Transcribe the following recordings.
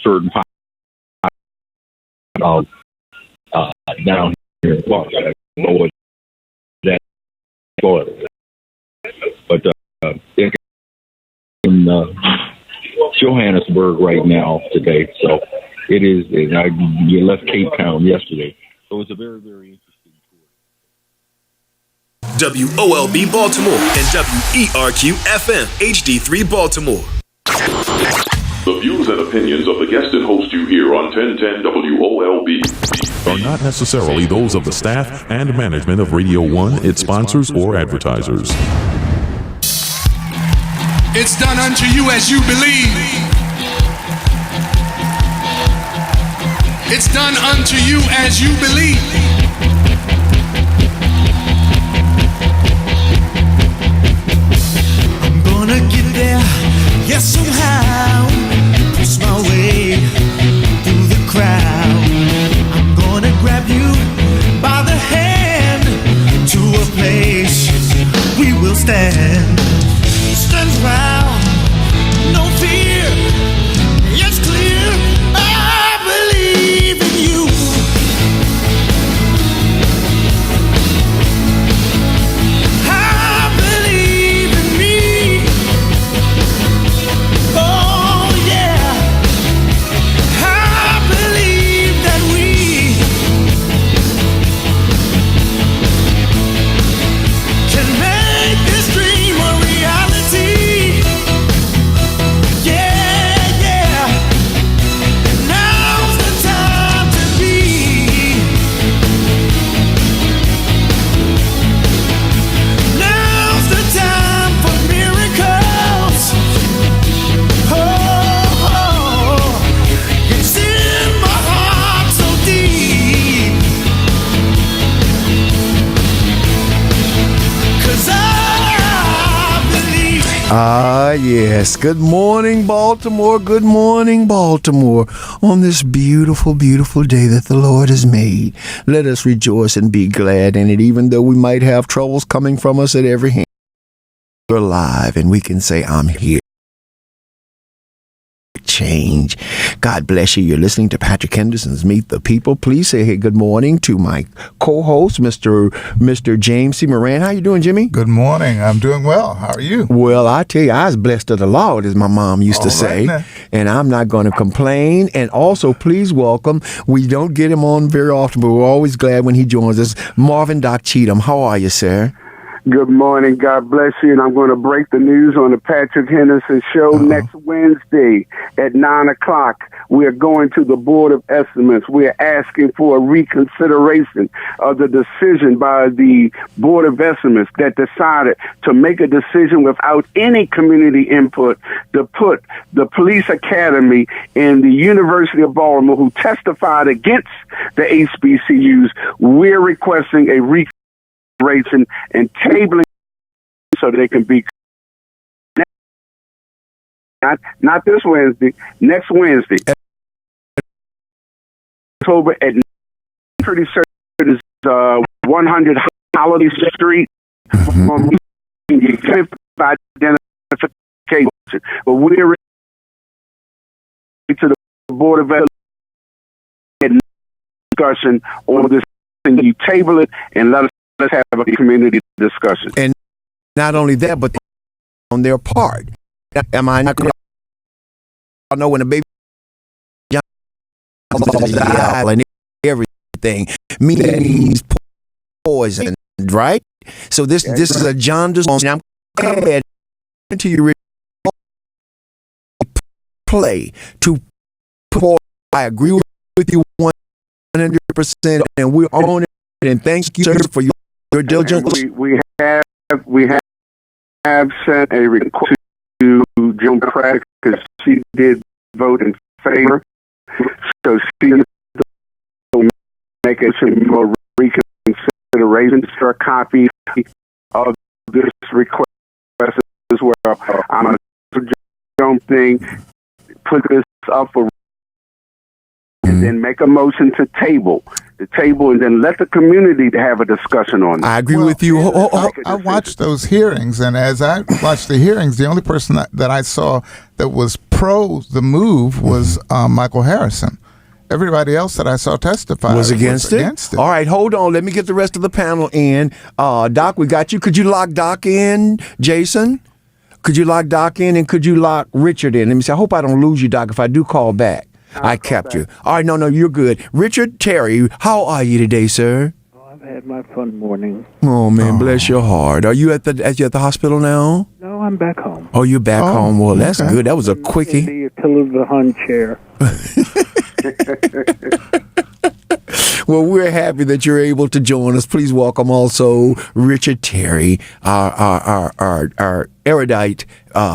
certain part of down here in Florida. I don't know what that Florida, but in Johannesburg right now today. So it is. You left Cape Town yesterday, so it's a very, very interesting tour. WOLB Baltimore and WERQ FM HD3 Baltimore. The views and opinions of the guest and host you hear on 1010 WOLB are not necessarily those of the staff and management of Radio 1, its sponsors, or advertisers. It's done unto you as you believe. It's done unto you as you believe. I'm gonna get there, yes, somehow. Push my way through the crowd. I'm gonna grab you by the hand to a place we will stand. Stand proud, no fear. It's clear, I believe in you. I believe in me. Oh yeah, I believe that we can make this dream a reality. Yeah, yeah. Now's the time to be. Now's the time for miracles. Oh, it's in my heart so deep. 'Cause I believe. Ah, yes. Good morning, Baltimore. Good morning, Baltimore. On this beautiful, beautiful day that the Lord has made, let us rejoice and be glad in it, even though we might have troubles coming from us at every hand. We're alive, and we can say, I'm here. Change. God bless you. You're listening to Patrick Henderson's Meet the People. Please say hey, good morning to my co-host, Mr. James C. Moran. How you doing, Jimmy? Good morning. I'm doing well. How are you? Well, I tell you, I was blessed of the Lord, as my mom used to say, now. and I'm not going to complain. And also, please welcome, we don't get him on very often, but we're always glad when he joins us, Marvin Doc Cheatham. How are you, sir? Good morning. God bless you. And I'm going to break the news on the Patrick Henderson show next Wednesday at 9 o'clock. We're going to the Board of Estimates. We're asking for a reconsideration of the decision by the Board of Estimates that decided to make a decision without any community input to put the police academy and the University of Baltimore, who testified against the HBCUs. We're requesting a reconsideration and tabling so they can be not this Wednesday, next Wednesday, October at pretty certain is 100 Holiday Street. You can't identification, but we're to the Board of Education discussion on this, and you table it and let's have a community discussion. And not only that, but on their part. Am I not correct? I know when a baby and everything means poison, right? So this is a jaundice. I'm glad to you play to support. I agree with you 100%, and we're on it. And thank you, sir, for your diligence. We have sent a request to Joan Pratt because she did vote in favor. So she will make a more reconsideration for a copy of this request as well. I'm a Joan thing. Put this up for and then make a motion to table and then let the community have a discussion on it. I agree with you. I watched those hearings, and as I watched the hearings, the only person that I saw that was pro the move was Michael Harrison. Everybody else that I saw testify was against it. All right, hold on. Let me get the rest of the panel in. Doc, we got you. Could you lock Doc in, Jason? Could you lock Doc in, and could you lock Richard in? Let me see. I hope I don't lose you, Doc. If I do call back, I kept you. All right, no, you're good. Richard Terry, how are you today, sir? I've had my fun morning. Oh man, bless your heart. Are you at the hospital now? No, I'm back home. Oh, you're back home. Well, that's good. That was a quickie. The utility of the Hun chair. Well, we're happy that you're able to join us. Please welcome also Richard Terry, our erudite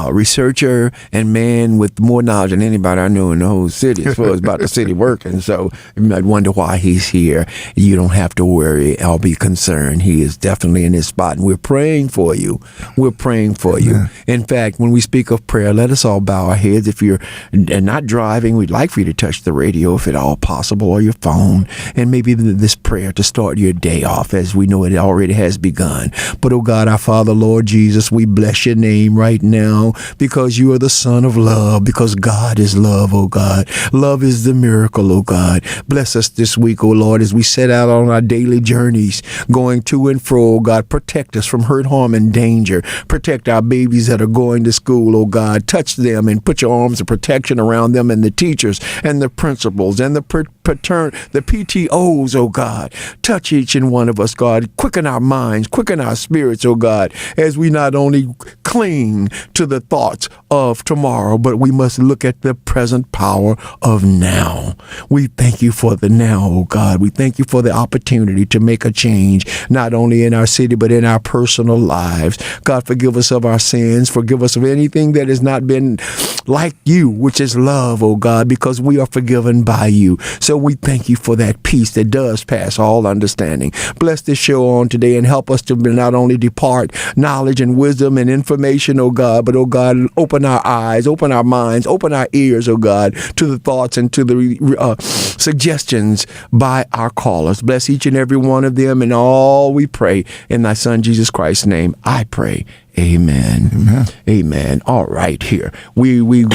researcher and man with more knowledge than anybody I know in the whole city as far as about the city working. So you might wonder why he's here. You don't have to worry. I'll be concerned. He is definitely in his spot, and we're praying for you. We're praying for you. In fact, when we speak of prayer, let us all bow our heads. If you're not driving, we'd like for you to touch the radio if at all possible, or your phone, and maybe this prayer to start your day off, as we know it already has begun. But, oh God, our Father, Lord Jesus, we bless your name right now because you are the Son of love, because God is love, oh God. Love is the miracle, oh God. Bless us this week, oh Lord, as we set out on our daily journeys, going to and fro, oh God. Protect us from hurt, harm, and danger. Protect our babies that are going to school, oh God. Touch them and put your arms of protection around them, and the teachers and the principals and the PTOs, oh God. Touch each and one of us, God. Quicken our minds, quicken our spirits, oh God, as we not only cling to the thoughts of tomorrow, but we must look at the present power of now. We thank you for the now, oh God. We thank you for the opportunity to make a change, not only in our city, but in our personal lives. God, forgive us of our sins. Forgive us of anything that has not been like you, which is love, oh God, because we are forgiven by you. So we thank you for that peace that does pass all understanding. Bless this show on today and help us to not only depart knowledge and wisdom and information, oh God, but, oh God, open our eyes, open our minds, open our ears, oh God, to the thoughts and to the suggestions by our callers. Bless each and every one of them, and all we pray in thy Son Jesus Christ's name. I pray. Amen. Amen. Amen. All right, here we're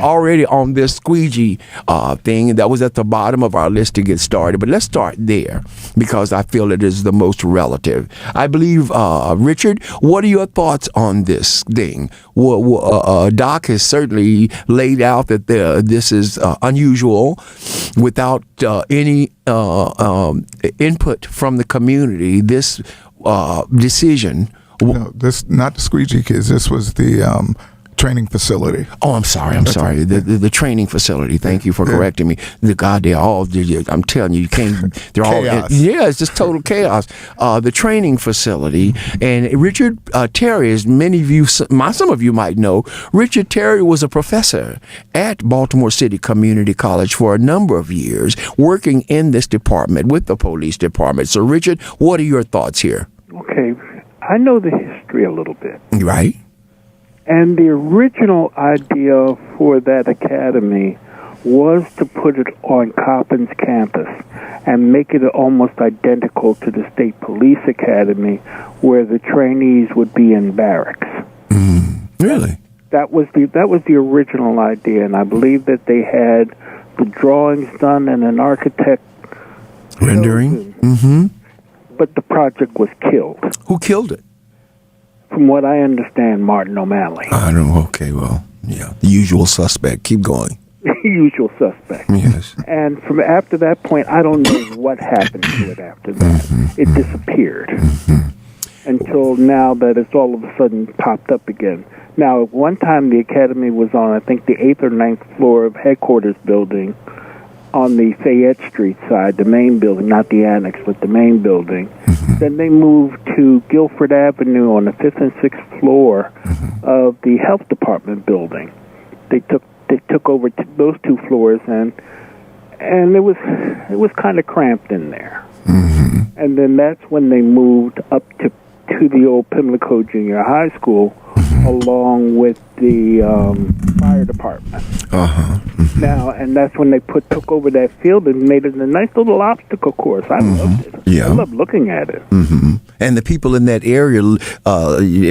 already on this squeegee thing that was at the bottom of our list to get started. But let's start there because I feel it is the most relative. I believe, Richard, what are your thoughts on this thing? Doc has certainly laid out that this is unusual, without any input from the community. This decision. No, this not the squeegee kids. This was the training facility. Oh, I'm sorry. The training facility. Thank you for correcting me. They're all. I'm telling you, you can't. They're all. It's just total chaos. The training facility. And Richard Terry, as many of you, some of you might know, Richard Terry was a professor at Baltimore City Community College for a number of years, working in this department with the police department. So, Richard, what are your thoughts here? Okay. I know the history a little bit. Right. And the original idea for that academy was to put it on Coppin's campus and make it almost identical to the State Police Academy, where the trainees would be in barracks. Really? That was the original idea, and I believe that they had the drawings done and an architect rendering. But the project was killed. Who killed it? From what I understand, Martin O'Malley. I don't know. Okay, well, yeah. The usual suspect. Keep going. Usual suspect. Yes. And from after that point, I don't know what happened to it after that. It disappeared. Until now that it's all of a sudden popped up again. Now, at one time the academy was on, I think, the 8th or 9th floor of headquarters building, on the Fayette Street side, the main building, not the annex, but the main building. Then they moved to Guilford Avenue on the 5th and 6th floor of the health department building. They took over those two floors, and it was kind of cramped in there. And then that's when they moved up to the old Pimlico Junior High School, along with the fire department. Now, and that's when they took over that field and made it a nice little obstacle course. I loved it. Yeah. I loved looking at it. And the people in that area, and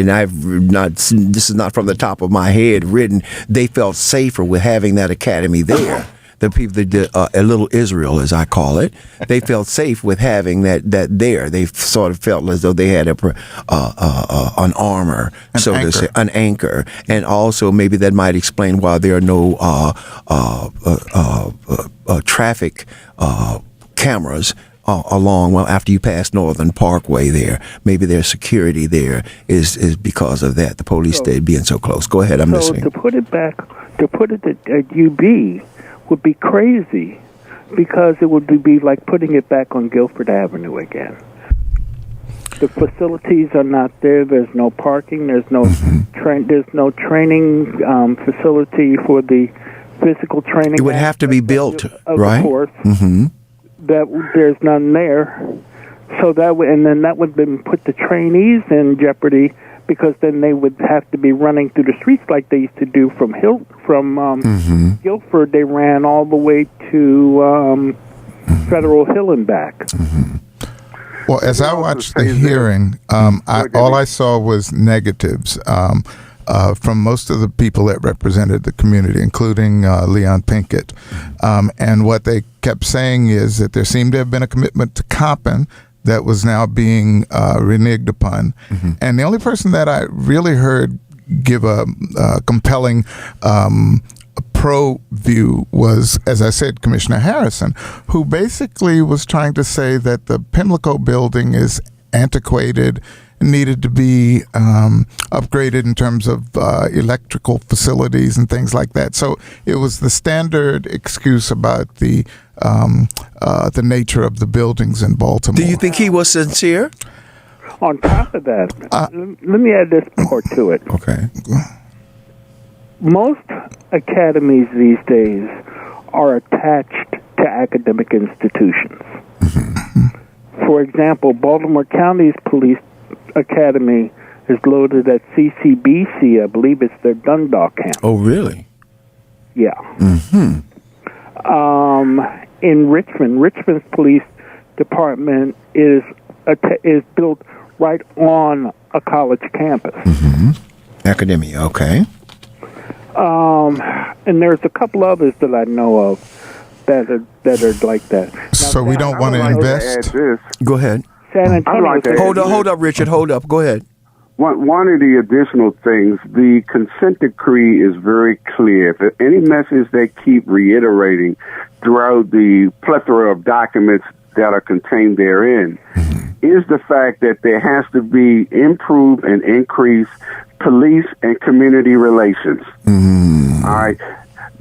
this is not from the top of my head written, they felt safer with having that academy there. The people, a little Israel, as I call it, they felt safe with having that there. They sort of felt as though they had an armor, to say, an anchor, and also maybe that might explain why there are no traffic cameras along. Well, after you pass Northern Parkway, there maybe their security there is because of that. The police being so close. Go ahead, I'm listening. To put it at UB. Would be crazy because it would be like putting it back on Guilford Avenue again. The facilities are not there. There's no parking. There's no there's no training facility for the physical training. It would have to be built, right? Of course, that there's none there. So that would then put the trainees in jeopardy, because then they would have to be running through the streets like they used to do from Guilford. They ran all the way to Federal Hill and back. Well, as I watched the hearing, all I saw was negatives from most of the people that represented the community, including Leon Pinkett. And what they kept saying is that there seemed to have been a commitment to Compton that was now being reneged upon. And the only person that I really heard give a compelling pro view was, as I said, Commissioner Harrison, who basically was trying to say that the Pimlico building is antiquated, needed to be upgraded in terms of electrical facilities and things like that. So it was the standard excuse about the nature of the buildings in Baltimore. Do you think he was sincere? On top of that, let me add this part to it. Okay. Most academies these days are attached to academic institutions. For example, Baltimore County's police academy is located at CCBC. I believe it's their Dundalk campus. Oh, really? Yeah. In Richmond's police department is built right on a college campus. Academia, okay. And there's a couple others that I know of that are like that. Now, so we don't want to invest. Go ahead. San Antonio. Hold up, Richard. Hold up. Go ahead. One of the additional things, the consent decree is very clear. If any message they keep reiterating throughout the plethora of documents that are contained therein is the fact that there has to be improved and increased police and community relations. All right.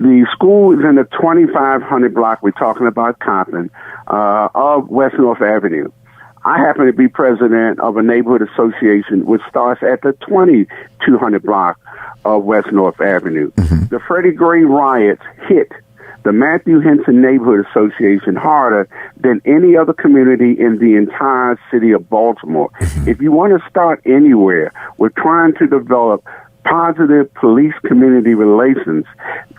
The school is in the 2500 block, we're talking about Compton, of West North Avenue. I happen to be president of a neighborhood association which starts at the 2200 block of West North Avenue. The Freddie Gray riots hit the Matthew Henson Neighborhood Association harder than any other community in the entire city of Baltimore. If you want to start anywhere, we're trying to develop positive police-community relations.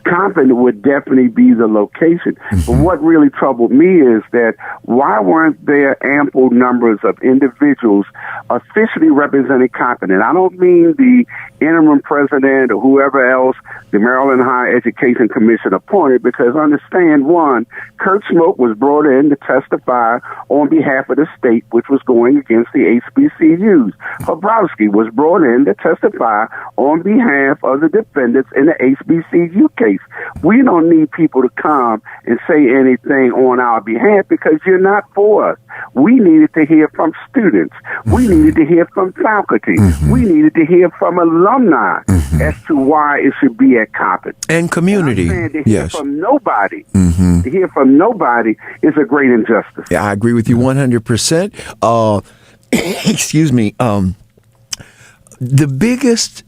Compton would definitely be the location. But what really troubled me is that why weren't there ample numbers of individuals officially representing Compton? And I don't mean the interim president or whoever else the Maryland Higher Education Commission appointed, because understand, one, Kurt Smoke was brought in to testify on behalf of the state, which was going against the HBCUs. Hrabowski was brought in to testify on behalf of the defendants in the HBCU case. We don't need people to come and say anything on our behalf because you're not for us. We needed to hear from students. We needed to hear from faculty. We needed to hear from alumni as to why it should be at Compton. And community. And to hear from nobody. To hear from nobody is a great injustice. Yeah, I agree with you 100%. Excuse me. The biggest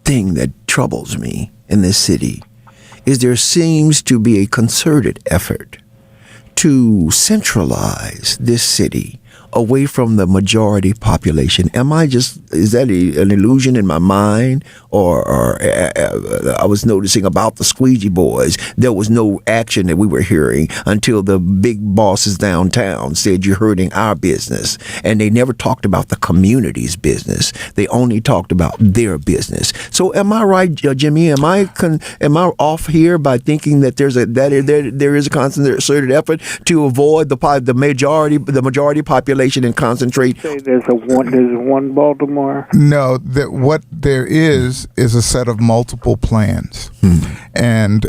thing that troubles me in this city is there seems to be a concerted effort to centralize this city away from the majority population. Is that an illusion in my mind? Or I was noticing about the squeegee boys, there was no action that we were hearing until the big bosses downtown said you're hurting our business. And they never talked about the community's business. They only talked about their business. So am I right, Jimmy? Am I off here by thinking that there is a concerted effort to avoid the majority population and concentrate? Say there's one Baltimore. No, what there is a set of multiple plans, and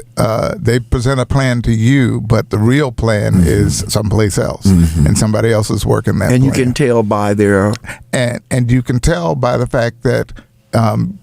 they present a plan to you, but the real plan is someplace else, and somebody else is working that. And you can tell by their and you can tell by the fact that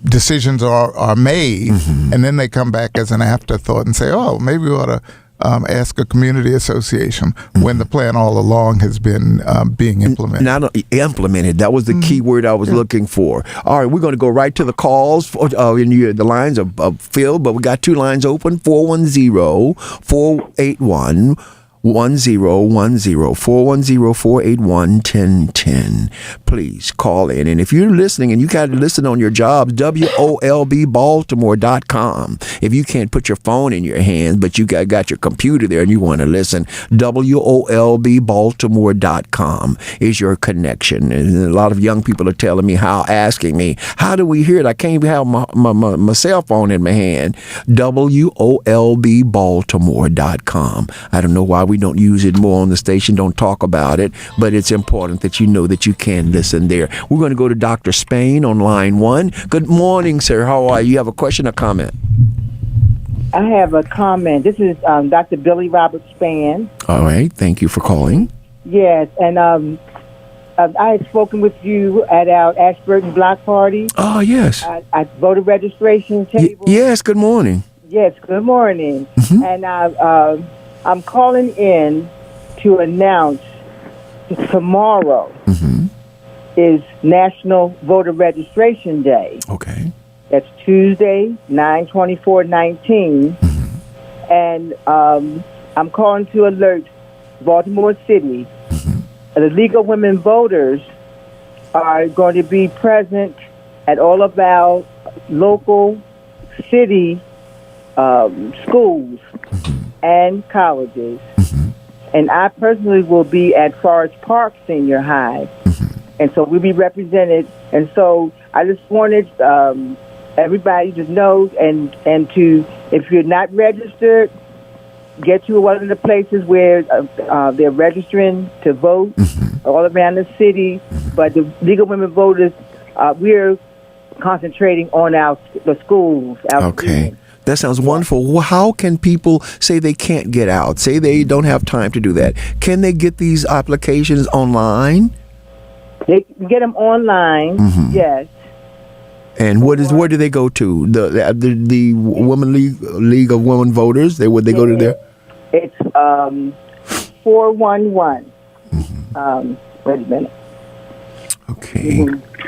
decisions are made, and then they come back as an afterthought and say, "Oh, maybe we ought to ask a community association," when the plan all along has been being implemented. Not implemented. That was the key word I was looking for. All right, we're going to go right to the calls. The lines are filled, but we got two lines open: 410-481. 1010 410-481-1010. Please call in. And if you're listening and you got to listen on your jobs, WOLBbaltimore.com. If you can't put your phone in your hand, but you got your computer there and you want to listen, WOLBbaltimore.com is your connection. And a lot of young people are asking me, how do we hear it? I can't even have my cell phone in my hand. WOLBbaltimore.com. I don't know why we don't use it more on the station, don't talk about it, but it's important that you know that you can listen there. We're going to go to Dr. Spain on line 1. Good morning, sir. How are you? You have a question or comment? I have a comment. This is Dr. Billy Robert Spain. All right. Thank you for calling. Yes, and I had spoken with you at our Ashburton Block Party. Oh, yes. At voter registration table. Yes, good morning. Yes, good morning. And I'm calling in to announce that tomorrow is National Voter Registration Day. Okay. That's Tuesday, 9/24/19. And I'm calling to alert Baltimore City. The League of Women Voters are going to be present at all of our local city schools and colleges. And I personally will be at Forest Park Senior High. And so we'll be represented. And so I just wanted everybody to know and to, if you're not registered, get to one of the places where they're registering to vote all around the city. But the League of Women Voters, we're concentrating on the schools. Okay. That sounds wonderful. Well, how can people say they can't get out, say they don't have time to do that? Can they get these applications online? They can get them online, yes. And where do they go to? The Women League of Women Voters? Would they go to there? It's 411. Wait a minute. Okay.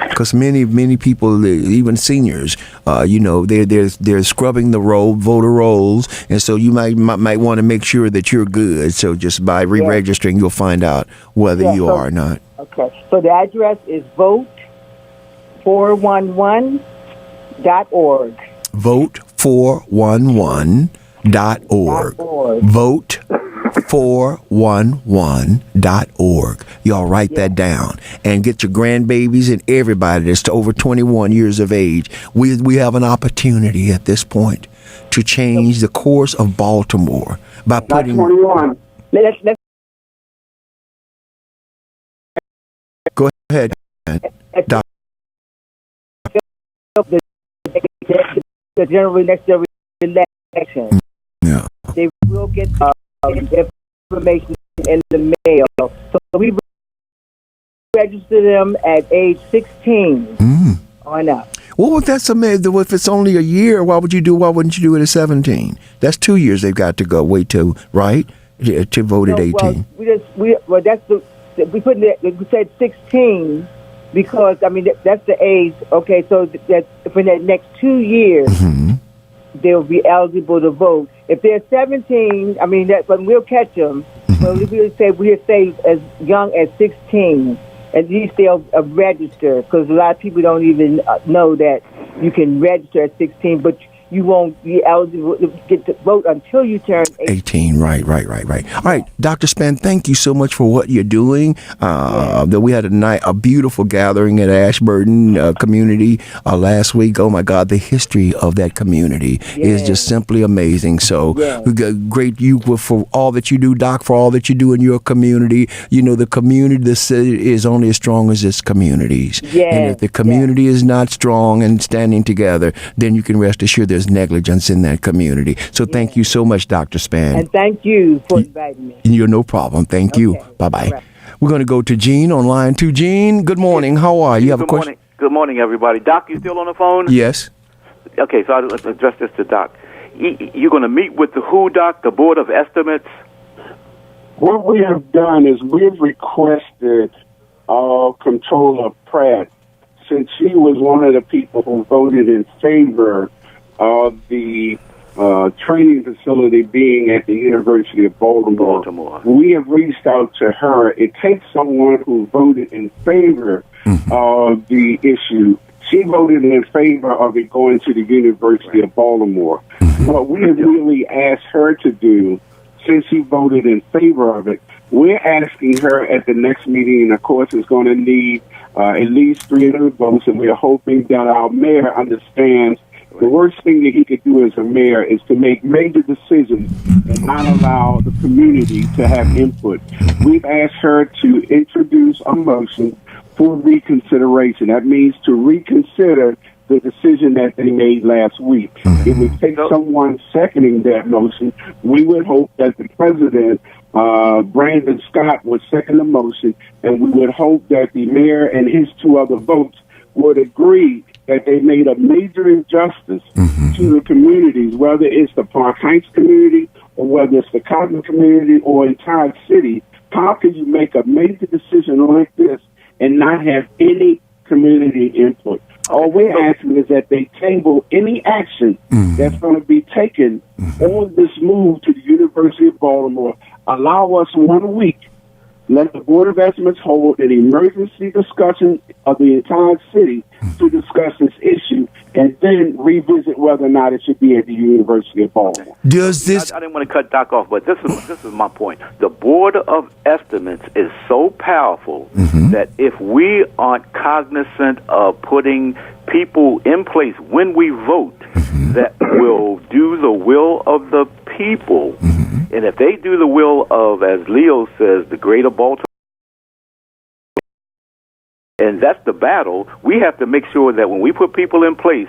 Because many people, even seniors, they're scrubbing the voter rolls, and so you might want to make sure that you're good. So just by re-registering, you'll find out whether you are or not. Okay. So the address is vote411.org. Vote411.org. Vote411.org. Y'all write that down and get your grandbabies and everybody that's over 21 years of age. We have an opportunity at this point to change the course of Baltimore by putting. 21. Let's go ahead. The general next election. Yeah. They will get information in the mail. So we register them at age 16 on up. Well, that's amazing. If it's only a year, why wouldn't you do it at 17? That's 2 years they've got to go wait to, right? To vote at 18. We said 16 because that's the age. Okay, so that for the next 2 years, they'll be eligible to vote. If they're 17, I mean, but we'll catch them. Well, we'll say as young as 16. At least they'll register, because a lot of people don't even know that you can register at 16, but you won't be eligible to get to vote until you turn 18. Right. All right, Dr. Span, thank you so much for what you're doing. That we had a beautiful gathering at Ashburton community last week. Oh my God, the history of that community is just simply amazing. So we got great you for all that you do, Doc, for all that you do in your community. You know, the community, the city is only as strong as its communities. And if the community is not strong and standing together, then you can rest assured there's negligence in that community. So thank you so much, Dr. Span. And thank you for inviting me. You're no problem. Thank you. Bye-bye. Right. We're going to go to Gene on line 2. Gene, good morning. How are you? Have a question? Good morning, everybody. Doc, you still on the phone? Yes. Okay, so I'll address this to Doc. You're going to meet with the WHO, Doc, the Board of Estimates? What we have done is we've requested Comptroller Pratt, since she was one of the people who voted in favor of the training facility being at the University of Baltimore. We have reached out to her. It takes someone who voted in favor of the issue. She voted in favor of it going to the University of Baltimore. What we have really asked her to do, since she voted in favor of it, we're asking her at the next meeting, and of course it's going to need at least 300 votes, and we're hoping that our mayor understands the worst thing that he could do as a mayor is to make major decisions and not allow the community to have input. We've asked her to introduce a motion for reconsideration. That means to reconsider the decision that they made last week. It would take someone seconding that motion. We would hope that the president, Brandon Scott, would second the motion, and we would hope that the mayor and his 2 other votes would agree that they made a major injustice to the communities, whether it's the Park Heights community or whether it's the Cotton community or entire city. How can you make a major decision like this and not have any community input? All we're asking is that they table any action that's going to be taken on this move to the University of Baltimore. Allow us 1 week. Let the Board of Estimates hold an emergency discussion of the entire city to discuss this issue, and then revisit whether or not it should be at the University of Baltimore. I didn't want to cut Doc off, but this is my point. The Board of Estimates is so powerful that if we aren't cognizant of putting people in place when we vote that will do the will of the people, and if they do the will of, as Leo says, the greater Baltimore, and that's the battle, we have to make sure that when we put people in place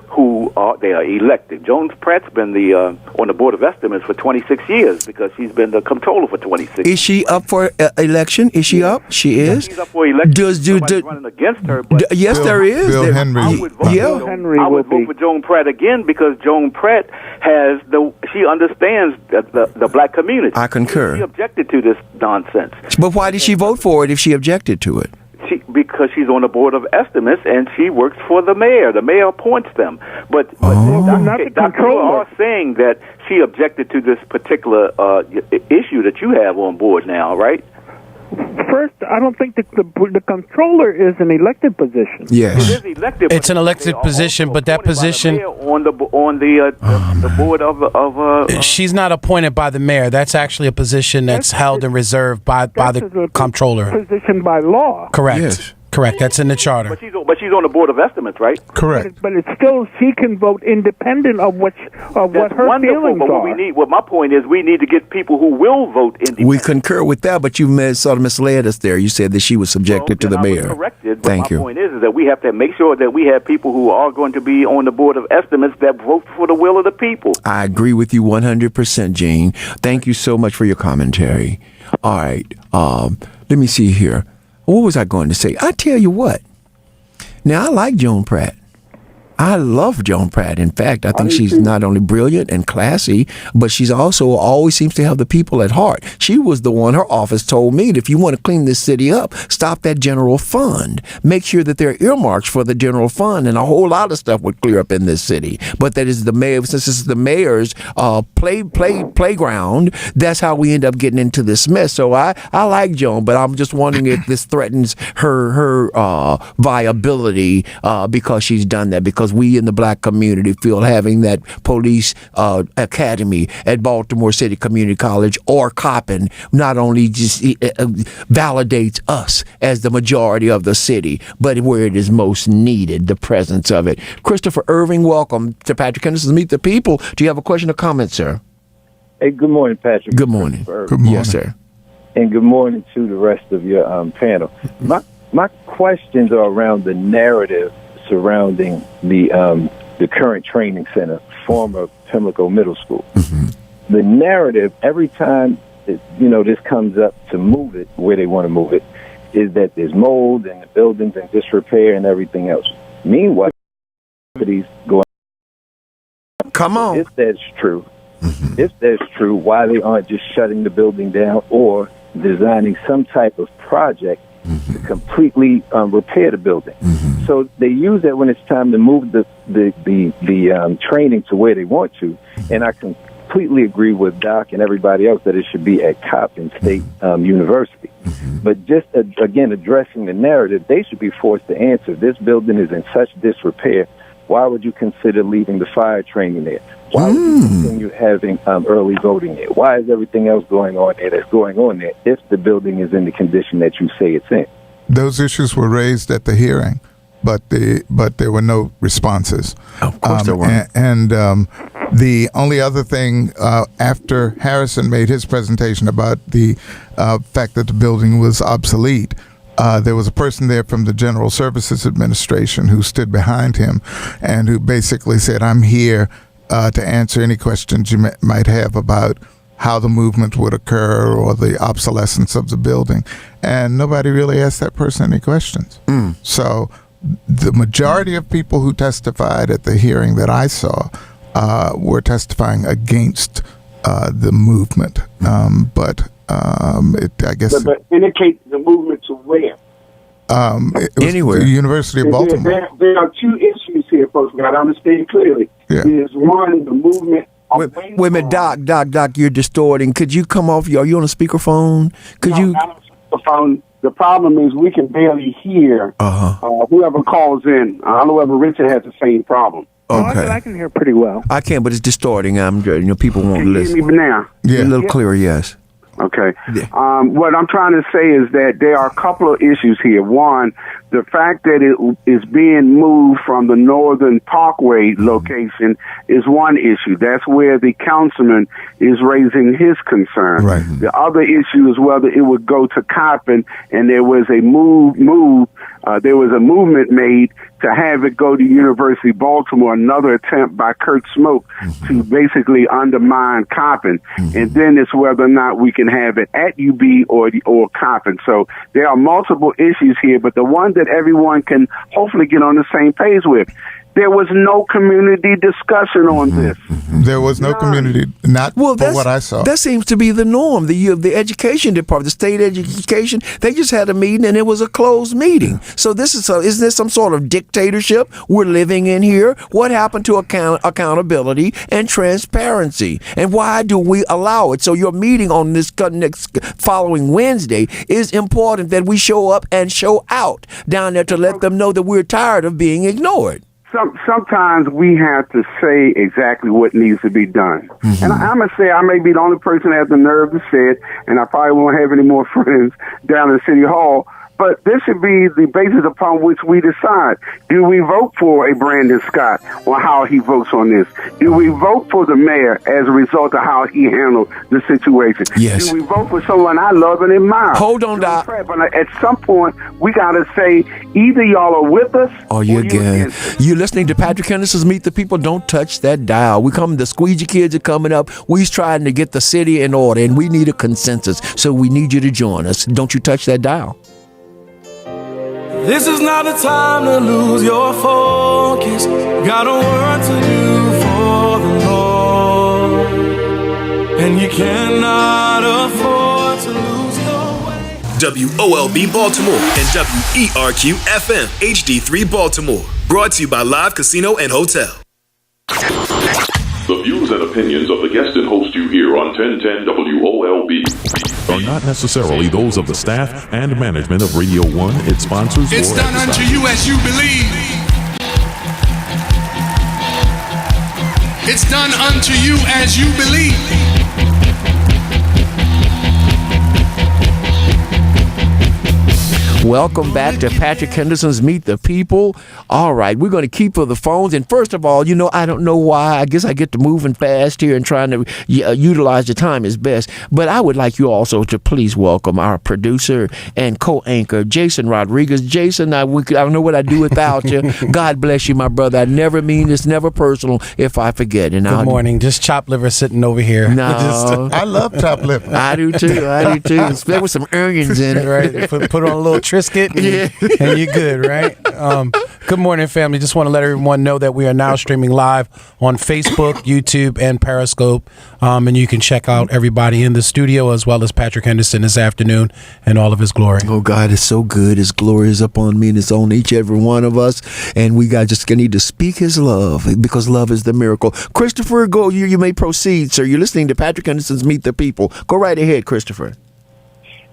who are elected. Jones Pratt's been on the Board of Estimates for 26 years because she's been the comptroller for 26 years. Is she up for election? Is she up? She is? She's up for election. Somebody's running against her. But yes, there is. Bill Henry. I would vote for Joan Pratt again because Joan Pratt she understands the black community. I concur. She objected to this nonsense. But why did she vote for it if she objected to it? Because she's on the Board of Estimates and she works for the mayor. The mayor appoints them. But Dr. You are saying that she objected to this particular issue that you have on board now, right? First, I don't think the comptroller is an elected position. Yes, it is elected. It's an elected position, but that position on the board of she's not appointed by the mayor. That's actually a position that's held and reserved by the comptroller. Position by law. Correct. Yes. Correct. That's in the charter. But she's on the Board of Estimates, right? Correct. But it's still, she can vote independent of what her feelings are. What my point is, we need to get people who will vote independently. We concur with that, but you sort of misled us there. You said that she was subjected to the mayor. I was corrected, but Thank you. My point is that we have to make sure that we have people who are going to be on the Board of Estimates that vote for the will of the people. I agree with you 100%, Gene. Thank you so much for your commentary. All right. Let me see here. What was I going to say? I tell you what. Now, I like Joan Pratt. I love Joan Pratt. In fact, I think she's not only brilliant and classy, but she's also always seems to have the people at heart. She was the one, her office told me that if you want to clean this city up, stop that general fund. Make sure that there are earmarks for the general fund, and a whole lot of stuff would clear up in this city. But that is the mayor, since this is the mayor's playground, that's how we end up getting into this mess. So I like Joan, but I'm just wondering if this threatens her viability because she's done that. Because we in the black community feel having that police academy at Baltimore City Community College or Coppin not only just validates us as the majority of the city, but where it is most needed, the presence of it. Christopher Irving, welcome to Patrick Henderson's Meet the People. Do you have a question or comment, sir? Hey, good morning, Patrick. Good morning. Good morning. Yes, sir. And good morning to the rest of your panel. My questions are around the narrative surrounding the current training center, former Pimlico Middle School. Mm-hmm. The narrative, every time this comes up to move it where they want to move it, is that there's mold and the buildings and disrepair and everything else. Meanwhile, going. Come on. If that's true, why they aren't just shutting the building down or designing some type of project to completely repair the building. So they use that when it's time to move the training to where they want to. And I completely agree with Doc and everybody else that it should be at Coppin State University. But just, again, addressing the narrative, they should be forced to answer. This building is in such disrepair. Why would you consider leaving the fire training there? Why would you continue having early voting there? Why is everything else going on there that's going on there if the building is in the condition that you say it's in? Those issues were raised at the hearing, but there were no responses. Of course there weren't. And the only other thing, after Harrison made his presentation about the fact that the building was obsolete, there was a person there from the General Services Administration who stood behind him and who basically said, I'm here to answer any questions you might have about how the movement would occur or the obsolescence of the building. And nobody really asked that person any questions. So the majority of people who testified at the hearing that I saw were testifying against the movement. But indicate the movement to where? Anywhere. The University of Baltimore. There are two issues here, folks. Got to understand clearly. Yeah. There's one, the movement. Wait a minute, Doc, you're distorting. Could you come off? Are you on a speakerphone? Not on a speakerphone. The problem is we can barely hear whoever calls in. I don't know whether Richard has the same problem. Okay. I can hear pretty well. I can, but it's distorting. People won't Can you listen. hear me now? Yeah. A little clearer, yes. Okay. What I'm trying to say is that there are a couple of issues here. One, the fact that it is being moved from the Northern Parkway location is one issue. That's where the councilman is raising his concern. Right. The other issue is whether it would go to Coppin, and there was a movement made to have it go to University of Baltimore, another attempt by Kurt Smoke to basically undermine Coppin. And then it's whether or not we can have it at UB or Coppin. So there are multiple issues here, but the one that everyone can hopefully get on the same page with, there was no community discussion on this. There was no community, not for what I saw. That seems to be the norm. The education department, the state education, they just had a meeting and it was a closed meeting. So isn't this some sort of dictatorship we're living in here? What happened to accountability and transparency? And why do we allow it? So your meeting on this next following Wednesday is important that we show up and show out down there to let them know that we're tired of being ignored. Sometimes we have to say exactly what needs to be done. And I'm going to say I may be the only person that has the nerve to say it, and I probably won't have any more friends down in City Hall. But this should be the basis upon which we decide. Do we vote for a Brandon Scott or how he votes on this? Do we vote for the mayor as a result of how he handled the situation? Yes. Do we vote for someone I love and admire? Hold on, Doc. But at some point, we got to say either y'all are with us or you're against. You're listening to Patrick Henderson's Meet the People. Don't touch that dial. The squeegee kids are coming up. We're trying to get the city in order, and we need a consensus. So we need you to join us. Don't you touch that dial. This is not the time to lose your focus. Got a work to do for the Lord, and you cannot afford to lose your way. WOLB Baltimore and WERQ FM HD3 Baltimore. Brought to you by Live Casino and Hotel. The views and opinions of the guest and host you hear on 1010 WOLB are not necessarily those of the staff and management of Radio 1, its sponsors, It's or done unto you as you believe. It's done unto you as you believe. Welcome back to Patrick Henderson's Meet the People. All right, we're going to keep for the phones. And first of all, I don't know why. I guess I get to moving fast here and trying to utilize the time as best. But I would like you also to please welcome our producer and co-anchor, Jason Rodriguez. Jason, I don't know what I'd do without you. God bless you, my brother. I never mean it's never personal if I forget. And Good morning. Just chopped liver sitting over here. No. I love chopped liver. I do too. There with some onions in it. Right. Put on a little Triscuit and you're good, right? Good morning, family. Just want to let everyone know that we are now streaming live on Facebook, YouTube, and Periscope. And you can check out everybody in the studio as well as Patrick Henderson this afternoon in all of his glory. Oh, God is so good. His glory is upon me and it's on each every one of us. And we just need to speak his love because love is the miracle. Christopher, go. You may proceed, sir. You're listening to Patrick Henderson's Meet the People. Go right ahead, Christopher.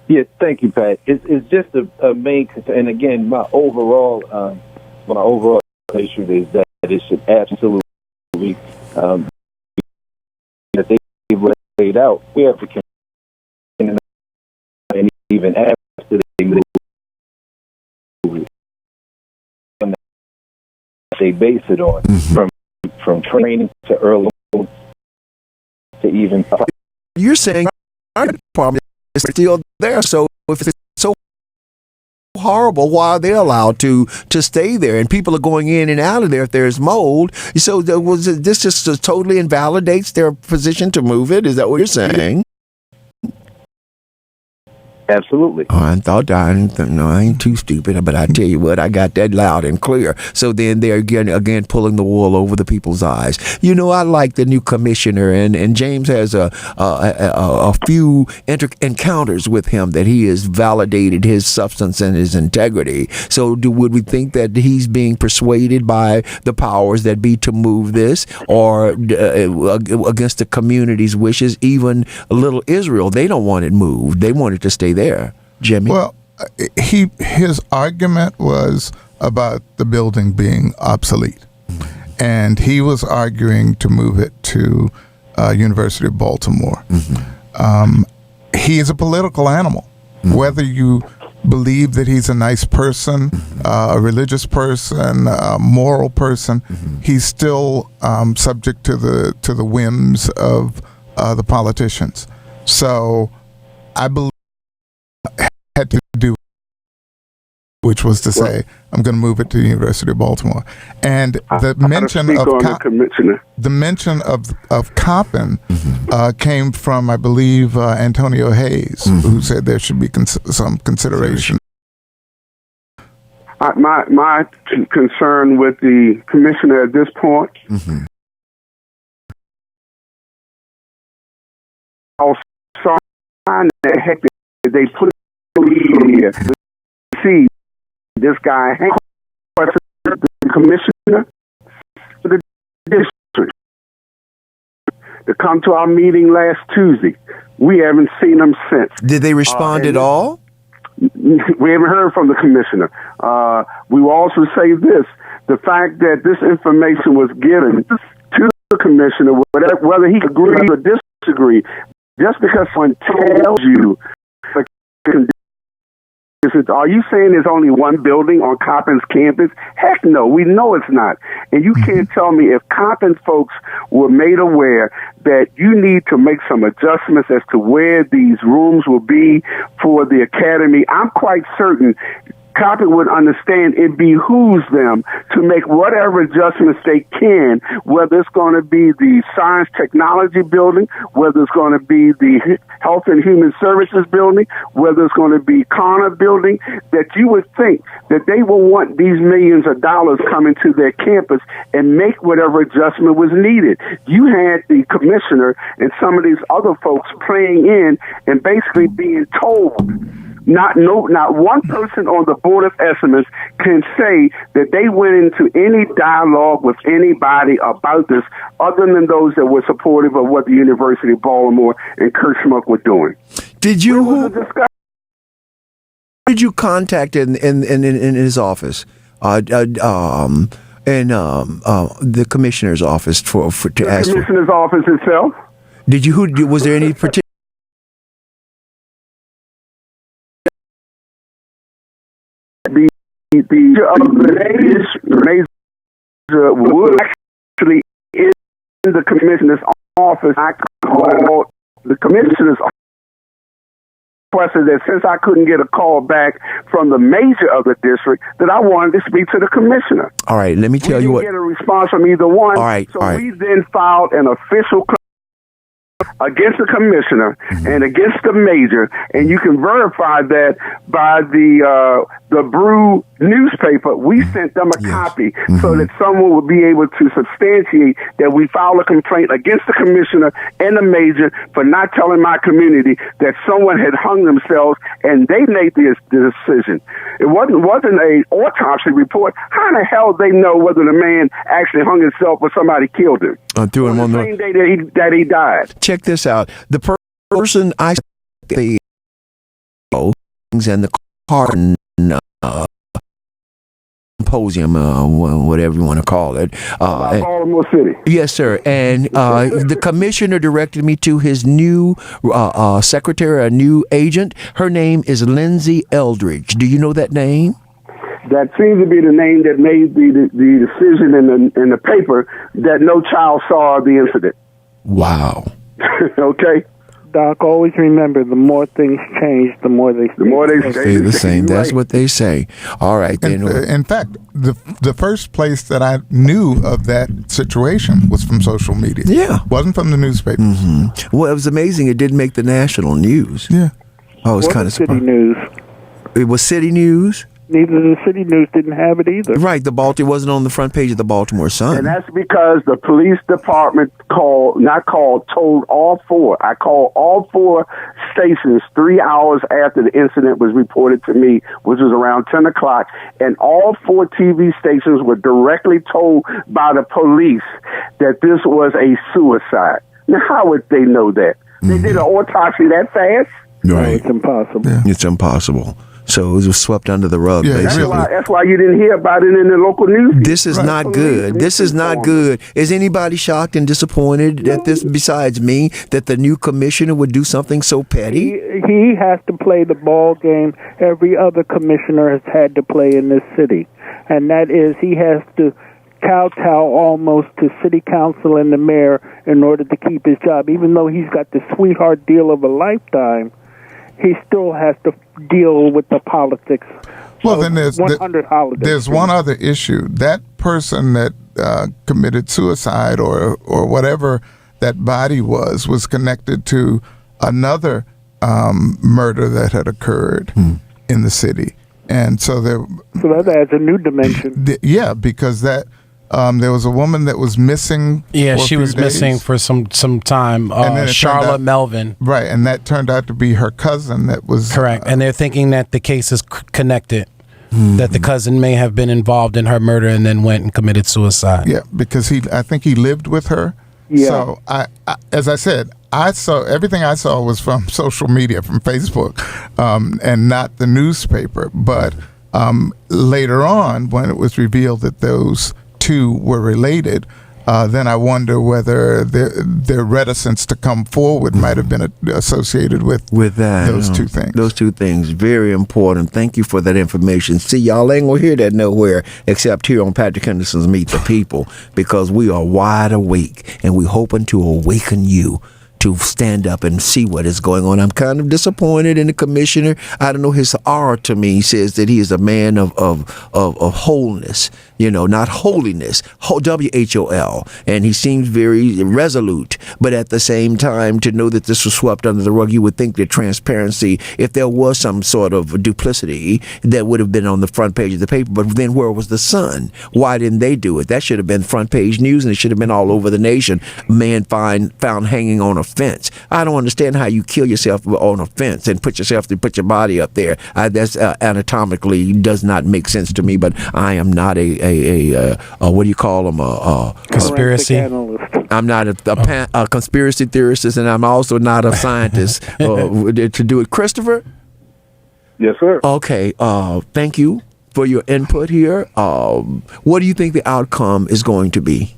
Yeah, thank you, Pat. It's just a main concern. And again, my overall issue is that it should absolutely that they've laid out. We have to continue, and even after they move, they base it on from training to early to even. You're saying our problem is still there. So if it's so horrible, why are they allowed to stay there? And people are going in and out of there if there's mold. So this just totally invalidates their position to move it? Is that what you're saying? Absolutely. Oh, I ain't too stupid, but I tell you what, I got that loud and clear. So then they're again pulling the wool over the people's eyes. I like the new commissioner, and James has a few encounters with him that he has validated his substance and his integrity. So would we think that he's being persuaded by the powers that be to move this, or against the community's wishes? Even little Israel, they don't want it moved. They want it to stay there. Jimmy? Well, his argument was about the building being obsolete. And he was arguing to move it to University of Baltimore. He is a political animal. Whether you believe that he's a nice person, a religious person, a moral person, he's still subject to the whims of the politicians. So I believe had to do, which was to say, I'm going to move it to the University of Baltimore. And the mention of Coppin came from, I believe, Antonio Hayes, who said there should be some consideration. My concern with the commissioner at this point, I'll sign the heck they put here. See this guy, the commissioner for the district, to come to our meeting last Tuesday. We haven't seen him since. Did they respond at all? We haven't heard from the commissioner. We will also say this: the fact that this information was given to the commissioner, whether he agrees or disagrees, just because someone tells you, are you saying there's only one building on Coppin's campus? Heck no, we know it's not. And you can't tell me if Coppin folks were made aware that you need to make some adjustments as to where these rooms will be for the academy. I'm quite certain copy would understand it behooves them to make whatever adjustments they can, whether it's going to be the Science Technology Building, whether it's going to be the Health and Human Services Building, whether it's going to be Connor Building, that you would think that they will want these millions of dollars coming to their campus and make whatever adjustment was needed. You had the commissioner and some of these other folks playing in and basically being told. Not one person on the Board of Estimates can say that they went into any dialogue with anybody about this other than those that were supportive of what the University of Baltimore and Kurt Schmuck were doing. Did you contact in his office? The commissioner's office to ask for the commissioner's office itself. Did you? Was there any particular? The major would actually in the commissioner's office. I called the commissioner's office. That since I couldn't get a call back from the major of the district, that I wanted to speak to the commissioner. All right, let me tell you what. We didn't get a response from either one. All right, we then filed an official against the commissioner and against the major, and you can verify that by the Brew newspaper. We sent them a copy so that someone would be able to substantiate that we filed a complaint against the commissioner and the major for not telling my community that someone had hung themselves, and they made the decision. It wasn't a autopsy report. How in the hell they know whether the man actually hung himself or somebody killed him? Threw him on the same day that he died. Check this out. The person I the and the Carton symposium, whatever you want to call it. Baltimore City. Yes, sir. And the commissioner directed me to his new secretary, a new agent. Her name is Lindsay Eldridge. Do you know that name? That seems to be the name that made the decision in the paper that no child saw the incident. Wow. Okay. Doc, always remember, the more things change, the more they stay the same. That's what they say. All right. Then. In fact, the first place that I knew of that situation was from social media. Yeah. Wasn't from the newspapers. Mm-hmm. Well, it was amazing. It didn't make the national news. Yeah. I was kind of surprised. City News. It was City News? Neither the City News didn't have it either. Right, it wasn't on the front page of the Baltimore Sun. And that's because the police department told all four. I called all four stations 3 hours after the incident was reported to me, which was around 10 o'clock. And all four TV stations were directly told by the police that this was a suicide. Now, how would they know that? They did an autopsy that fast? Right. No, it's impossible. Yeah. It's impossible. So it was swept under the rug, basically. That's why you didn't hear about it in the local news. This is not good. This is not good. Is anybody shocked and disappointed at this, besides me, that the new commissioner would do something so petty? He has to play the ball game every other commissioner has had to play in this city. And that is, he has to kowtow almost to city council and the mayor in order to keep his job. Even though he's got the sweetheart deal of a lifetime, he still has to deal with the politics. Well, then there's 100 holidays. There's one other issue. That person that committed suicide or whatever that body was connected to another murder that had occurred in the city, and so that adds a new dimension. Yeah, because that. There was a woman that was missing. Yeah, she was missing for some time. Charlotte Melvin. Right, and that turned out to be her cousin that was... Correct, and they're thinking that the case is connected, that the cousin may have been involved in her murder and then went and committed suicide. Yeah, because I think he lived with her. Yeah. So, as I said, everything I saw was from social media, from Facebook, and not the newspaper. But later on, when it was revealed that those two were related, then I wonder whether their reticence to come forward might have been associated with that. Those two things. Those two things, very important. Thank you for that information. See, y'all ain't gonna hear that nowhere except here on Patrick Henderson's Meet the People, because we are wide awake and we're hoping to awaken you to stand up and see what is going on. I'm kind of disappointed in the commissioner. I don't know, his aura to me says that he is a man of wholeness, not holiness, WHOL, and he seems very resolute. But at the same time, to know that this was swept under the rug, you would think that transparency, if there was some sort of duplicity, that would have been on the front page of the paper. But then where was the Sun? Why didn't they do it? That should have been front page news, and it should have been all over the nation. Man found hanging on a fence. I don't understand how you kill yourself on a fence and put your body up there. That's anatomically does not make sense to me. But I am not a what do you call them? A conspiracy. I'm not a conspiracy theorist, and I'm also not a scientist to do it. Christopher? Yes, sir. Okay. Thank you for your input here. What do you think the outcome is going to be?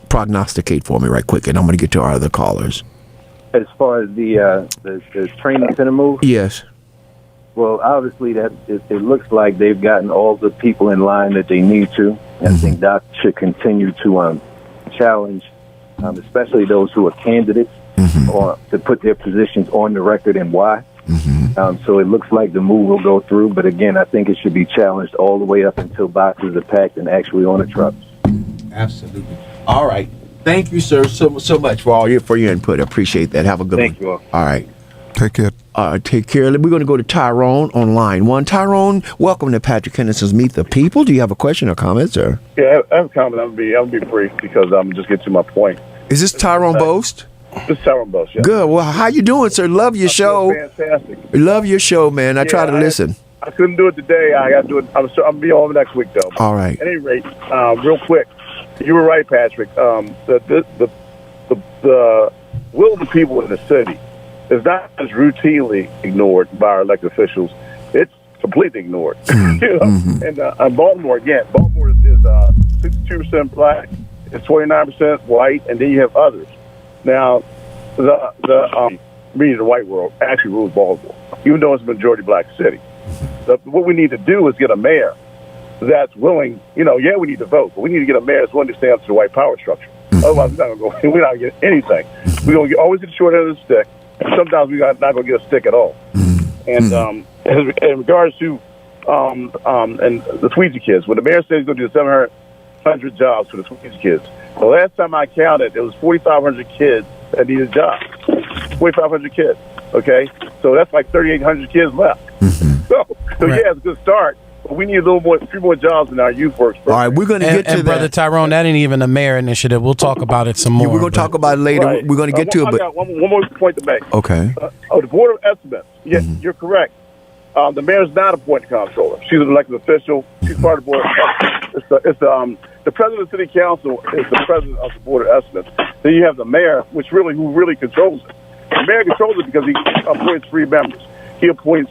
Prognosticate for me right quick, and I'm going to get to our other callers. As far as the training center move? Yes. Well, obviously, it looks like they've gotten all the people in line that they need to. And I think Doc should continue to challenge, especially those who are candidates, or to put their positions on the record and why. So it looks like the move will go through. But again, I think it should be challenged all the way up until boxes are packed and actually on the trucks. Absolutely. All right. Thank you, sir, so much for your input. I appreciate that. Have a good one. Thank you all. All right. Take care. Take care. We're going to go to Tyrone on line one. Tyrone, welcome to Patrick Henderson's Meet the People. Do you have a question or comment, sir? Yeah, I have a comment. I'll be brief because I'm just getting to my point. Is this Tyrone Boast? This is Tyrone Boast, yeah. Good. Well, how you doing, sir? Love your show. Fantastic. Love your show, man. I try to listen. I couldn't do it today. I got to do it. I'm be on next week, though. All right. At any rate, real quick, you were right, Patrick. The will of the people in the city is not just routinely ignored by our elected officials; it's completely ignored. And Baltimore, again, Baltimore is 62% black, it's 29% white, and then you have others. Now, the white world actually rules Baltimore, even though it's a majority black city. What we need to do is get a mayor that's willing. We need to vote, but we need to get a mayor that's willing to stand up to the white power structure. Otherwise, we're not going to get anything. We're going to always get the short end of the stick, and sometimes we're not going to get a stick at all. And in regards to and the Tweezy kids, when the mayor said he's going to do 700 jobs for the Tweezy kids, the last time I counted, there was 4,500 kids that needed jobs. 4,500 kids. Okay, so that's like 3,800 kids left. So yeah, it's a good start. But we need a few more jobs in our youth works. All right, we're going to get to that. Brother Tyrone, that ain't even a mayor initiative. We'll talk about it some more. We're going to talk about it later. Right. We're going to get to it. I got one more point to make. Okay. The Board of Estimates. Yes, you're correct. The mayor's not appointed comptroller. She's an elected official. She's part of the Board of Estimates. The president of the city council is the president of the Board of Estimates. Then you have the mayor, who really controls it. The mayor controls it because he appoints 3 members. He appoints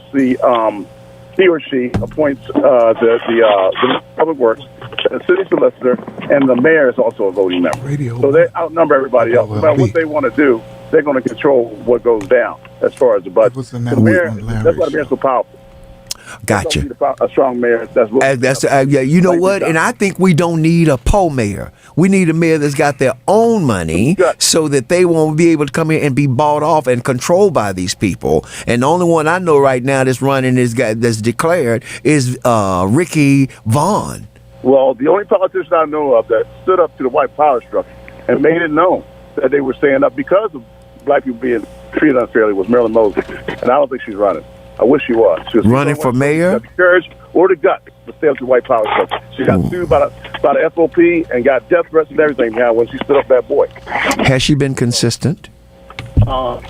he or she appoints the public works, the city solicitor, and the mayor is also a voting member. So they outnumber everybody else. No matter what they want to do, they're going to control what goes down as far as the budget. That's why the mayor's so powerful. Gotcha. A strong mayor. You know what? And I think we don't need a poor mayor. We need a mayor that's got their own money so that they won't be able to come in and be bought off and controlled by these people. And the only one I know right now that's running that's declared is Ricky Vaughn. Well, the only politician I know of that stood up to the white power structure and made it known that they were standing up because of black people being treated unfairly was Marilyn Mosley. And I don't think she's running. I wish she was. She was running for mayor? Got the courage or the guts to stay up to the white power structure. She got sued by the FOP and got death threats and everything now when she stood up that boy. Has she been consistent? As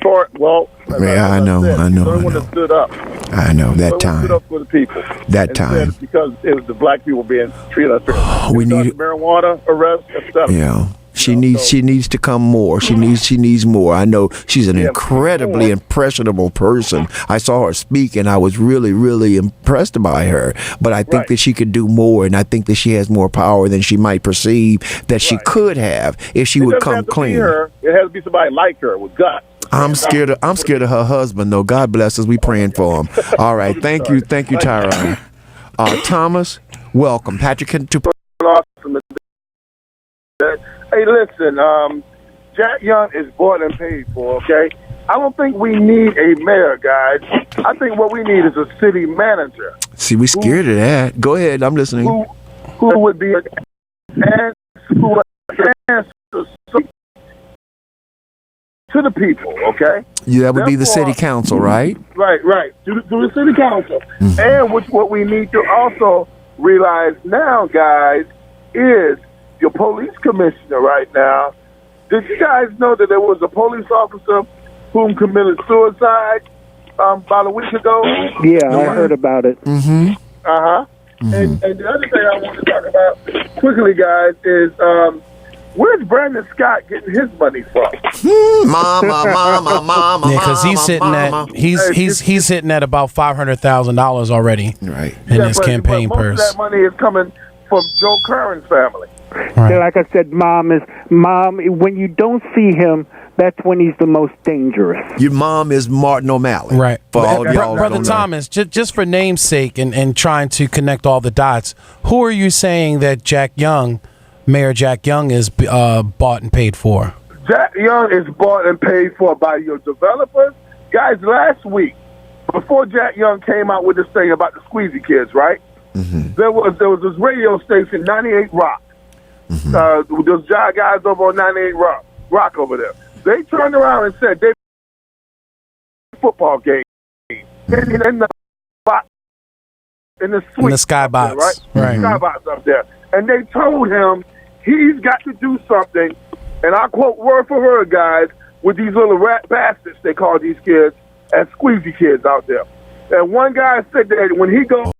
far, well... Yeah, I know. The only one that stood up. I know, that time. Stood up for the people. That time. Because it was the black people being treated unfairly. We need marijuana arrest, etc. Yeah. She needs to come more. She needs more. I know she's an incredibly impressionable person. I saw her speak and I was really, really impressed by her. But I think that she could do more, and I think that she has more power than she might perceive that she could have if she would come clean. It has to be somebody like her with guts. I'm scared of her husband though. God bless us. We praying for him. All right. Thank you, Tyrone. Thomas, welcome. Patrick to Hey, listen, Jack Young is bought and paid for, okay? I don't think we need a mayor, guys. I think what we need is a city manager. See, we scared of that. Go ahead, I'm listening. Who would be who answers to the people, okay? Yeah, that would be the city council, right? Right. To the city council. Mm-hmm. And what we need to also realize now, guys, is your police commissioner right now. Did you guys know that there was a police officer whom committed suicide about a week ago? Yeah, I heard about it. Mm-hmm. Uh-huh. Mm-hmm. And the other thing I want to talk about quickly, guys, is where's Brandon Scott getting his money from? Mama. Yeah, because he's sitting at he's hitting at about $500,000 already, right, in his campaign most purse. of that money is coming from Joe Curran's family. Right. Like I said, mom. When you don't see him, that's when he's the most dangerous. Your mom is Martin O'Malley. Right. For all y'all Brother don't know. Thomas, just for name's sake and trying to connect all the dots, who are you saying that Mayor Jack Young is bought and paid for? Jack Young is bought and paid for by your developers. Guys, last week, before Jack Young came out with this thing about the Squeezy Kids, right? Mm-hmm. There was this radio station, 98 Rock. Mm-hmm. Those guys over on 98 Rock over there. They turned around and said they football game in the box, in the suite, In the skybox, right? right. Skybox up there, and they told him he's got to do something. And I quote word for word, guys, with these little rat bastards they call these kids as squeezy kids out there. And one guy said that when he goes,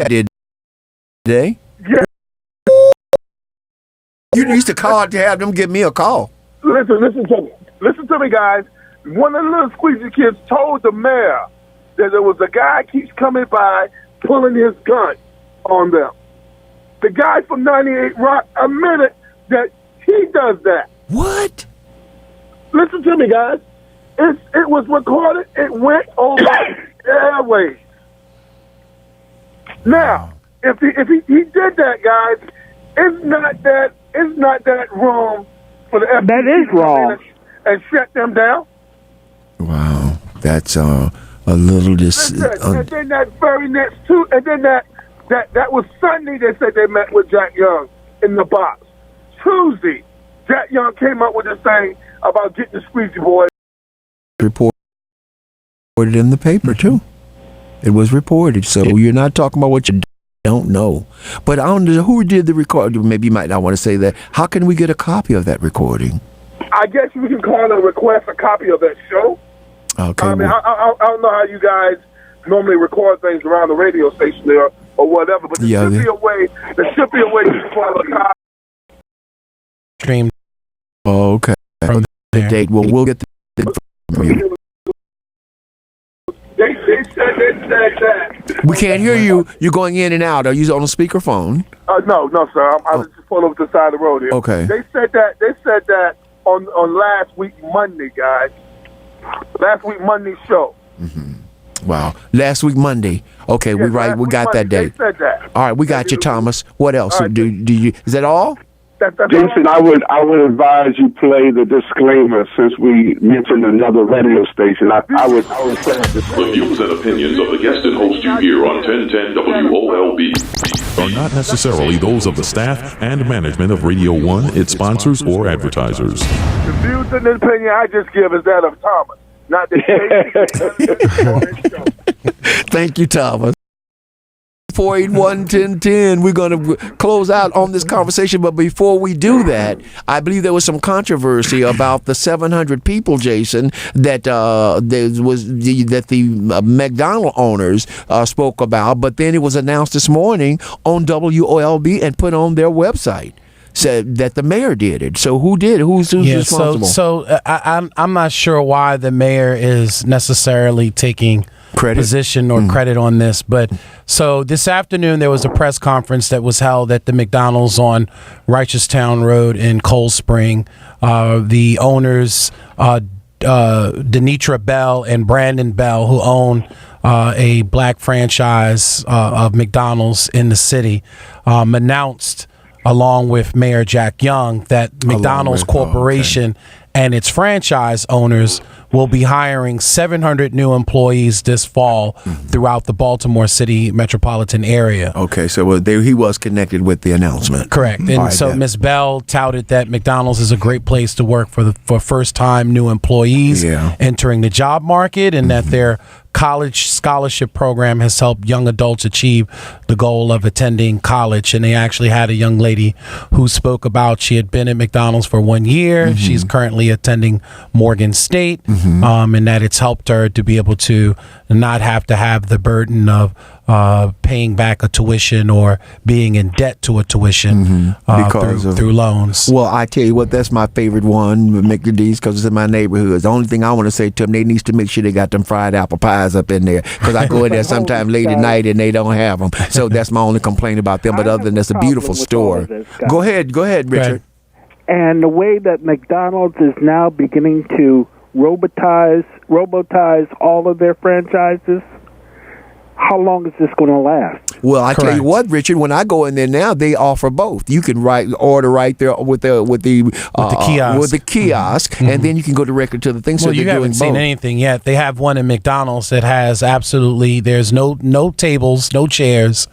did they? Yeah. You used to call to have them give me a call. Listen to me, guys. One of the little squeezy kids told the mayor that there was a guy keeps coming by pulling his gun on them. The guy from 98 Rock admitted that he does that. What? Listen to me, guys. It was recorded. It went over airways. Now, if he did that, guys, it's not that wrong for the FBI That is wrong. And shut them down. Wow, that's a little and then that very next and then that was Sunday. They said they met with Jack Young in the box. Tuesday, Jack Young came up with this thing about getting the Squeezy Boys. reported in the paper too. It was reported, so you're not talking about what you don't know. But I don't know who did the recording. Maybe you might not want to say that. How can we get a copy of that recording? I guess we can call and request a copy of that show. Okay. I mean, I don't know how you guys normally record things around the radio station there or whatever, but there should be a way. There should be a way to call a copy. Stream. Oh, okay. From the date. Well, we'll get the from you. They said that. We can't hear you. You're going in and out. Are you on a speakerphone? No, sir. I was just pulling over to the side of the road here. Okay. They said that on last week Monday, guys. Last week Monday show. Mm-hmm. Wow. Last week Monday. Okay, we got Monday, that date. They said that. All right, we got you, Thomas. What else? Right. Do you? Is that all? Jason, I would advise you play the disclaimer since we mentioned another radio station. I would say the views and opinions of the guest and host you hear on 1010 WOLB are not necessarily those of the staff and management of Radio 1, its sponsors, or advertisers. The views and the opinion I just give is that of Thomas, not the Thank you, Thomas. 481-1010. We're going to close out on this conversation, but before we do that, I believe there was some controversy about the 700 people, Jason, that the McDonald owners spoke about. But then it was announced this morning on WOLB and put on their website. Said that the mayor did it. So who did? Who's responsible? So I'm not sure why the mayor is necessarily taking position or credit on this, but so this afternoon there was a press conference that was held at the McDonald's on Righteoustown Road in Cold Spring. The owners, Denitra Bell and Brandon Bell, who own a black franchise of McDonald's in the city, announced along with Mayor Jack Young, that McDonald's Corporation and its franchise owners will be hiring 700 new employees this fall throughout the Baltimore City metropolitan area. Okay, so he was connected with the announcement. Correct. And so Ms. Bell touted that McDonald's is a great place to work for first-time new employees entering the job market, and that their college scholarship program has helped young adults achieve the goal of attending college. And they actually had a young lady who spoke about she had been at McDonald's for 1 year. She's currently attending Morgan State, and that it's helped her to be able to not have to have the burden of paying back a tuition or being in debt to a tuition through loans. Well, I tell you what, that's my favorite one, McDee's, because it's in my neighborhood. The only thing I want to say to them, they need to make sure they got them fried apple pies up in there, because I go in there sometime late at night and they don't have them. So that's my only complaint about them. But other than that, it's a beautiful store. Go ahead, Richard. And the way that McDonald's is now beginning to robotize all of their franchises, how long is this going to last? Well, I tell you what, Richard, when I go in there now, they offer both. You can order right there with the kiosk, and then you can go directly to the thing. So you haven't seen anything yet. They have one in McDonald's that has there's no tables, no chairs,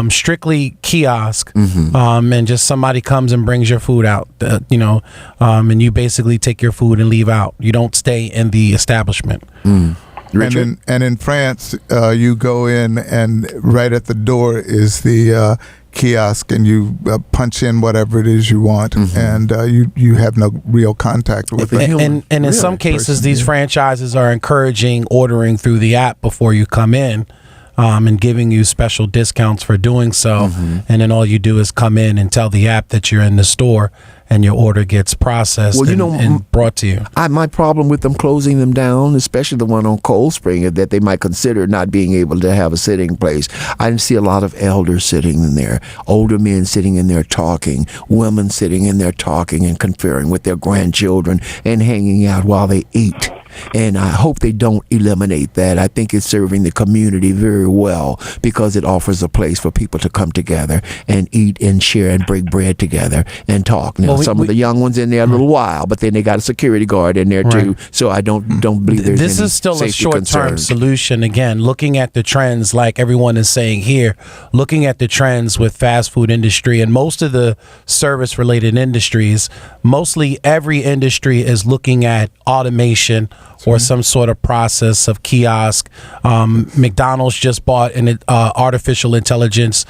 strictly kiosk, and just somebody comes and brings your food out, and you basically take your food and leave out. You don't stay in the establishment. And in France, you go in and right at the door is the kiosk, and you punch in whatever it is you want, and you have no real contact with it. And in some cases, these franchises are encouraging ordering through the app before you come in. And giving you special discounts for doing so. And then all you do is come in and tell the app that you're in the store, and your order gets processed and brought to you. My problem with them closing them down, especially the one on Cold Spring, is that they might consider not being able to have a sitting place. I didn't see a lot of elders sitting in there, older men sitting in there talking, women sitting in there talking and conferring with their grandchildren and hanging out while they eat. And I hope they don't eliminate that. I think it's serving the community very well, because it offers a place for people to come together and eat and share and break bread together and talk. Now, some of the young ones in there a little while, but then they got a security guard in there too. So I don't believe there's this any is still a short-term concerns. solution. Again, looking at the trends, like everyone is saying here, looking at the trends with fast food industry and most of the service-related industries, mostly every industry is looking at automation or some sort of process of kiosk. McDonald's just bought an artificial intelligence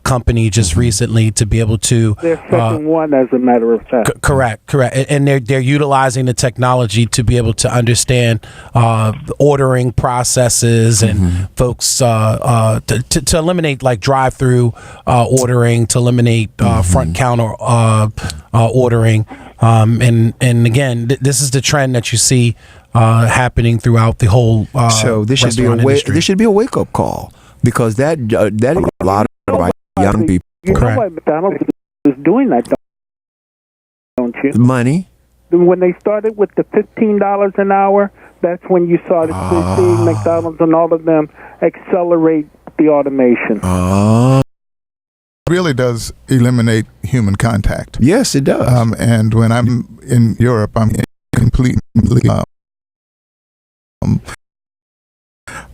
company just recently to be able to. Their second one, as a matter of fact. Correct. And they're utilizing the technology to be able to understand ordering processes and folks to eliminate like drive-through ordering, to eliminate front counter ordering. And again, this is the trend that you see happening throughout the whole so this should be a wake-up call, because that a lot of young people. You know why McDonald's is doing that, don't you? Money. When they started with the $15 an hour, that's when you started seeing McDonald's and all of them accelerate the automation. Really does eliminate human contact. Yes, it does. And when I'm in Europe, I'm completely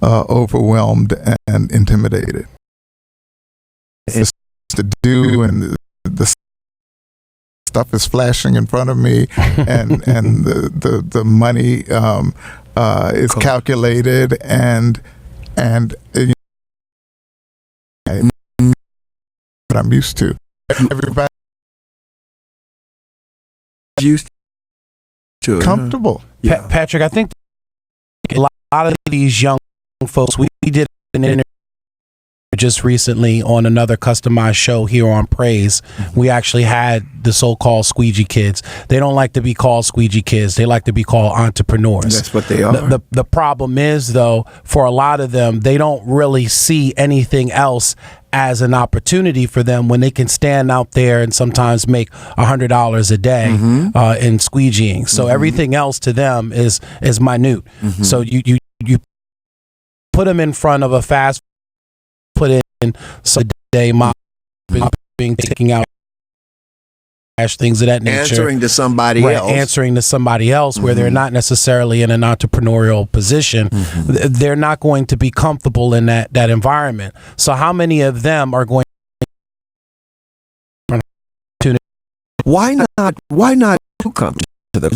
overwhelmed and intimidated. It's to do, and the stuff is flashing in front of me, and the money is calculated, and what I'm used to. Everybody used to comfortable. Patrick, I think a lot of these young folks, we did an interview just recently on another customized show here on Praise. We actually had the so-called squeegee kids. They don't like to be called squeegee kids. They like to be called entrepreneurs. That's what they are. The problem is, though, for a lot of them, they don't really see anything else as an opportunity for them when they can stand out there and sometimes make $100 a day in squeegeeing. So everything else to them is minute. So you put them in front of a fast put in so day mopping, taking out things of that nature. Answering to somebody else. Answering to somebody else where they're not necessarily in an entrepreneurial position. They're not going to be comfortable in that environment. So how many of them are going to... Why not come to them?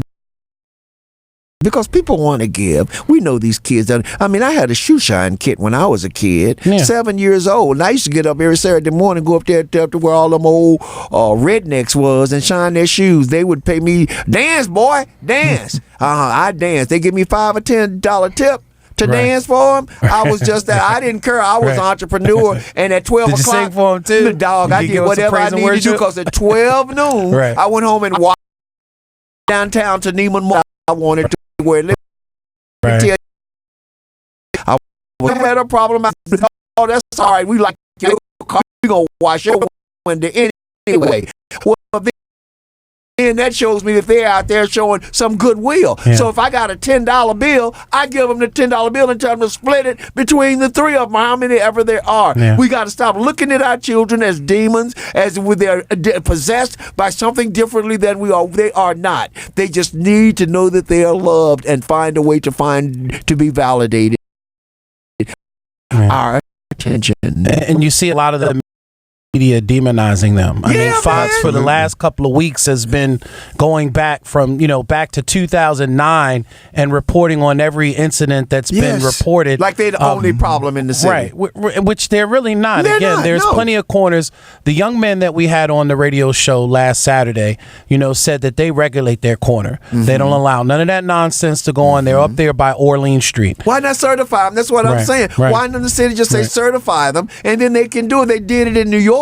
Because people want to give. We know these kids. I mean, I had a shoe shine kit when I was a kid, 7 years old. And I used to get up every Saturday morning, go up there to where all them old rednecks was and shine their shoes. They would pay me, dance, boy, dance. I danced. They give me $5 or $10 tip to dance for them. I was just that. I didn't care. I was an entrepreneur. And at 12 Did you o'clock, sing for them too? Dog, I did whatever I needed to do because at 12 noon, I went home and walked downtown to Neiman Marcus. I wanted to where it I had a problem. Oh, that's all right. We like your car. We gonna wash your window anyway. Well, then that shows me that they're out there showing some goodwill. So if I got a $10 bill, I give them the $10 bill and tell them to split it between the three of them, how many ever there are. We got to stop looking at our children as demons, as they're possessed by something differently than we are. They are not. They just need to know that they are loved and find a way to be validated. Our attention. And you see a lot of the media demonizing them. I mean, Fox for the last couple of weeks has been going back from, back to 2009 and reporting on every incident that's been reported. Like they're the only problem in the city. Right, which they're really not. There's plenty of corners. The young man that we had on the radio show last Saturday, said that they regulate their corner. They don't allow none of that nonsense to go on. They're up there by Orleans Street. Why not certify them? That's what I'm saying. Why not the city just say certify them and then they can do it? They did it in New York.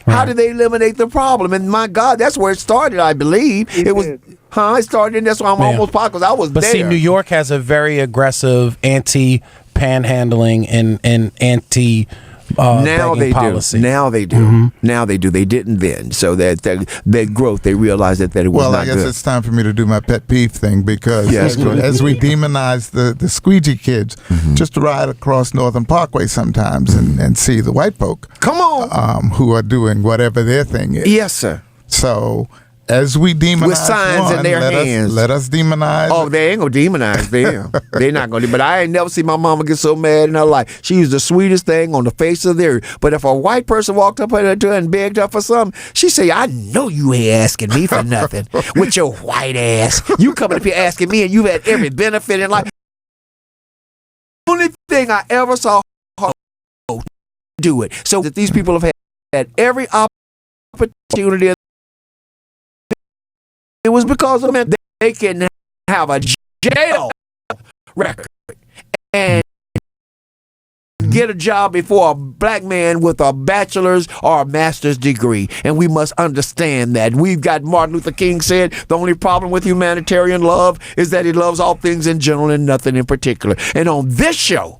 How did they eliminate the problem? And my God, that's where it started, I believe. It started, and that's why I'm almost positive, because I was there. But see, New York has a very aggressive anti-panhandling and anti now they policy. Now they do. Now they do. They didn't then. So that their growth, they realized that it was not I guess good. it's time for me to do my pet peeve thing, because as we demonize the squeegee kids, just ride across Northern Parkway sometimes and see the white folk. Come on. Who are doing whatever their thing is. Yes, sir. So as we demonize with signs in their hands. Let us demonize. Oh, they ain't gonna demonize them. They're not gonna. But I ain't never seen my mama get so mad in her life. She was the sweetest thing on the face of the earth. But if a white person walked up to her and begged her for something, she say, "I know you ain't asking me for nothing with your white ass. You coming up here asking me, and you've had every benefit in life." The only thing I ever saw her do it, so that these people have had every opportunity. It was because of them. They can have a jail record and get a job before a black man with a bachelor's or a master's degree. And we must understand that. We've got Martin Luther King said, the only problem with humanitarian love is that it loves all things in general and nothing in particular. And on this show,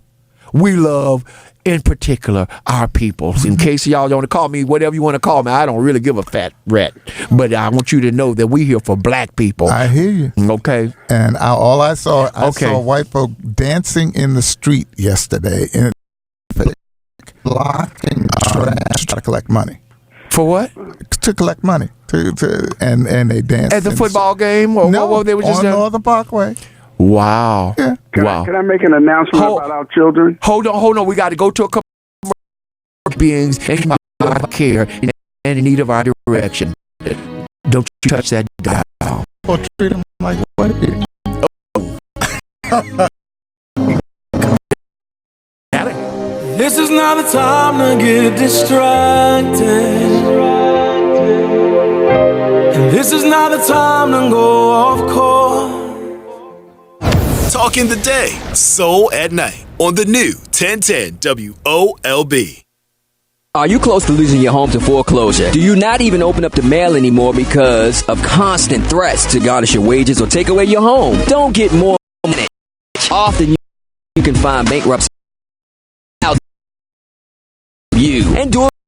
we love in particular our people. In case y'all want to call me whatever you want to call me, I don't really give a fat rat, but I want you to know that we here for black people. I hear you. Okay. And I saw white folk dancing in the street yesterday in blocking trash to collect money. For what? To collect money. And they danced at the football game, or no, they were just on Northern Parkway. Wow. Yeah. Can I make an announcement about our children? Hold on. We got to go to a couple of beings and care and in need of our direction. Don't you touch that dial. Or treat them like white people. This is not the time to get distracted. And this is not the time to go off course. Talking the day, soul at night on the new 1010 WOLB. Are you close to losing your home to foreclosure? Do you not even open up the mail anymore because of constant threats to garnish your wages or take away your home? Don't get more money. Often you can find bankruptcy. You endure